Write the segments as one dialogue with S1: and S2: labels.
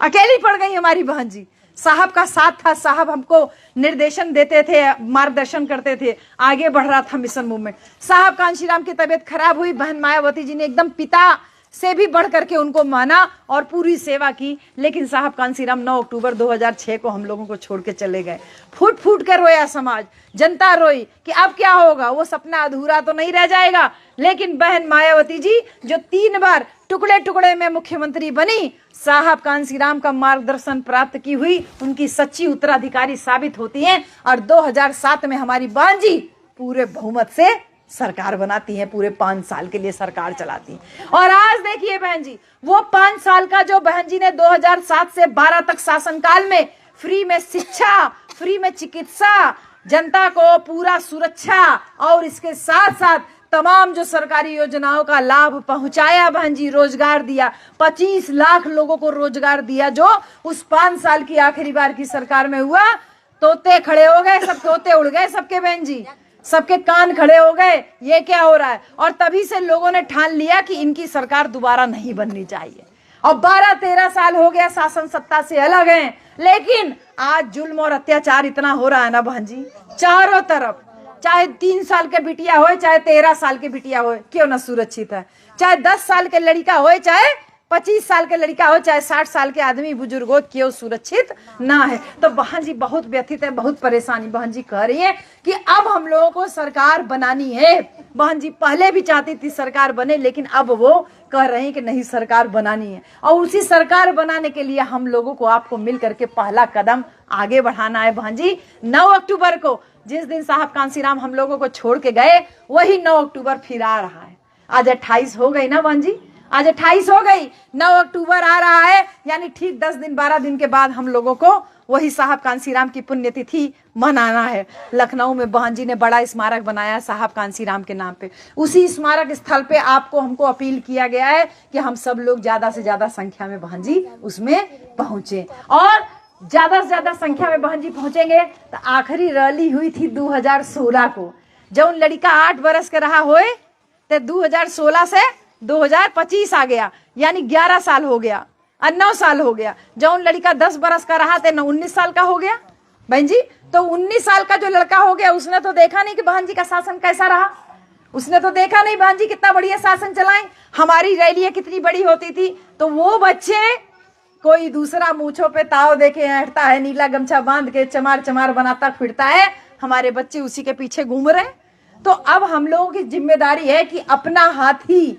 S1: अकेली पड़ गई हमारी बहन जी। साहब का साथ था, साहब हमको निर्देशन देते थे, मार्गदर्शन करते थे, आगे बढ़ रहा था मिशन मूवमेंट। साहब कांशीराम की तबीयत खराब हुई, बहन मायावती जी ने एकदम पिता से भी बढ़ करके उनको माना और पूरी सेवा की। लेकिन साहब कांशीराम 9 अक्टूबर 2006 को हम लोगों को छोड़ के चले गए। फूट फूट कर रोया समाज, जनता रोई कि अब क्या होगा, वो सपना अधूरा तो नहीं रह जाएगा। लेकिन बहन मायावती जी जो 3 बार टुकड़े टुकड़े में मुख्यमंत्री बनी, साहब कांशीराम का मार्गदर्शन प्राप्त की हुई, उनकी सच्ची उत्तराधिकारी साबित होती हैं। और 2007 में हमारी बहन जी पूरे बहुमत से सरकार बनाती है, पूरे 5 साल के लिए सरकार चलाती है। और आज देखिए बहन जी, वो 5 साल का जो बहन जी ने 2007 से 12 तक शासनकाल में फ्री में शिक्षा, फ्री में चिकित्सा, जनता को पूरा सुरक्षा और इसके साथ साथ तमाम जो सरकारी योजनाओं का लाभ पहुंचाया बहन जी, रोजगार दिया, 25 लाख लोगों को रोजगार दिया, जो उस 5 साल की आखिरी बार की सरकार में हुआ। तोते खड़े हो गए, सब तोते उड़ गए सबके बहन जी, सबके कान खड़े हो गए, ये क्या हो रहा है। और तभी से लोगों ने ठान लिया कि इनकी सरकार दोबारा नहीं बननी चाहिए। और 12-13 साल हो गया शासन सत्ता से अलग हैं, लेकिन आज जुल्म और अत्याचार इतना हो रहा है ना बहन जी, चारों तरफ, चाहे 3 साल के बिटिया हो, चाहे 13 साल के बिटिया हो, क्यों ना सुरक्षित है। चाहे 10 साल के लड़का हो, चाहे 25 साल के लड़का हो, चाहे 60 साल के आदमी बुजुर्ग हो, क्यों सुरक्षित ना है। तो बहन जी बहुत व्यथित है, बहुत परेशानी। बहन जी कह रही है कि अब हम लोगों को सरकार बनानी है। बहन जी पहले भी चाहती थी सरकार बने, लेकिन अब वो कह रहे हैं कि नहीं, सरकार बनानी है। और उसी सरकार बनाने के लिए हम लोगों को आपको मिल करके पहला कदम आगे बढ़ाना है बहन जी। 9 अक्टूबर को जिस दिन साहब कांशीराम हम लोगों को छोड़ के गए, वही 9 अक्टूबर फिर आ रहा है। आज 28 हो गई ना बहन जी, आज 28 हो गई, 9 अक्टूबर आ रहा है, यानी ठीक 10 दिन 12 दिन के बाद हम लोगों को वही साहब कांशीराम की पुण्यतिथि मनाना है। लखनऊ में बहन जी ने बड़ा स्मारक बनाया साहब कांशीराम के नाम पे। उसी स्मारक स्थल पे आपको हमको अपील किया गया है कि हम सब लोग ज्यादा से ज्यादा संख्या में बहन जी उसमें पहुंचे। और ज्यादा से ज्यादा संख्या में बहन जी पहुंचेंगे तो आखिरी रैली हुई थी 2016 को, जब उन लड़का 8 बरस के रहा होए, तो 2016 से 2025 आ गया, यानी 11 साल हो गया और 9 साल हो गया। जब उन लड़का 10 बरस का रहा तो 19 साल का हो गया बहन जी। तो 19 साल का जो लड़का हो गया, उसने तो देखा नहीं कि बहन जी का शासन कैसा रहा, उसने तो देखा नहीं बहन जी कितना बढ़िया शासन चलाएं, हमारी रैलियां कितनी बड़ी होती थी। तो वो बच्चे, कोई दूसरा मूछों पे ताव देके ऐठता है, नीला गमछा बांध के चमार चमार बनाता फिरता है, हमारे बच्चे उसी के पीछे घूम रहे हैं। तो अब हम लोगों की जिम्मेदारी है कि अपना हाथी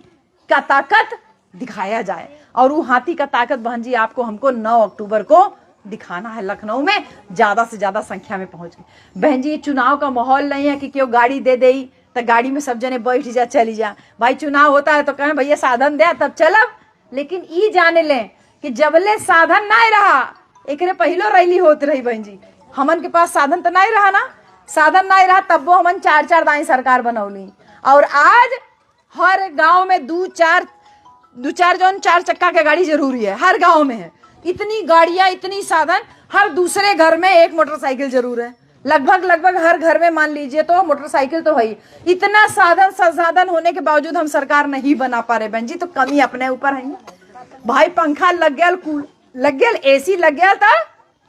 S1: का ताकत दिखाया जाए, और वो हाथी का ताकत बहन जी आपको हमको 9 अक्टूबर को दिखाना है। लखनऊ में ज्यादा से ज्यादा संख्या में पहुंच गई बहन जी। चुनाव का माहौल नहीं है कि क्यों गाड़ी दे दे तो गाड़ी में सब जने बैठ जा चली जा। भाई चुनाव होता है तो कहें भैया साधन दे तब चलब, लेकिन ई जाने लें कि जबले साधन नहीं रहा, एक पहलो रैली होती रही बहन जी, हमन के पास साधन तो नहीं रहा ना, साधन नहीं रहा तब वो हमन 4-4 दाई सरकार बनौली। और आज हर गांव में 2-4 जौन 4 चक्का के गाड़ी जरूरी है, हर गांव में है। इतनी गाड़ियां, इतनी साधन, हर दूसरे घर में एक मोटरसाइकिल जरूर है, लगभग हर घर में मान लीजिए तो मोटरसाइकिल तो है। इतना साधन संसाधन होने के बावजूद हम सरकार नहीं बना पा रहे बहन जी, तो कमी अपने ऊपर है भाई। पंखा लग गया, लग गया, एसी लग गया था,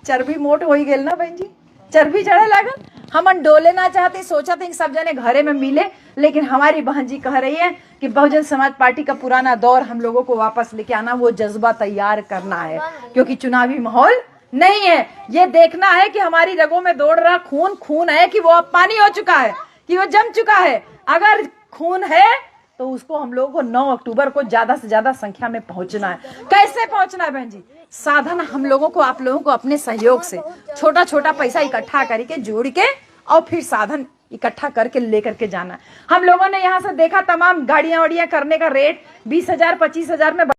S1: चर्बी मोट हो ही गेल ना बहन जी, चर्बी चढ़े लागल। हमन डोले ना चाहते, सोचा थे सब जने घरे में मिले, लेकिन हमारी बहन जी कह रही है कि बहुजन समाज पार्टी का पुराना दौर हम लोगों को वापस लेके आना, वो जज्बा तैयार करना है, क्योंकि चुनावी माहौल नहीं है। ये देखना है कि हमारी रगों में दौड़ रहा खून है कि वो अब पानी हो चुका है, कि वो जम चुका है। अगर खून है तो उसको हम लोगों को 9 अक्टूबर को ज्यादा से ज्यादा संख्या में पहुंचना है। कैसे पहुंचना है बहन जी? साधन हम लोगों को, आप लोगों को अपने सहयोग से छोटा छोटा पैसा इकट्ठा करके जोड़ के और फिर साधन इकट्ठा करके लेकर के जाना। हम लोगों ने यहाँ से देखा तमाम गाड़ियां वाड़ियां करने का रेट 20,000 25,000 में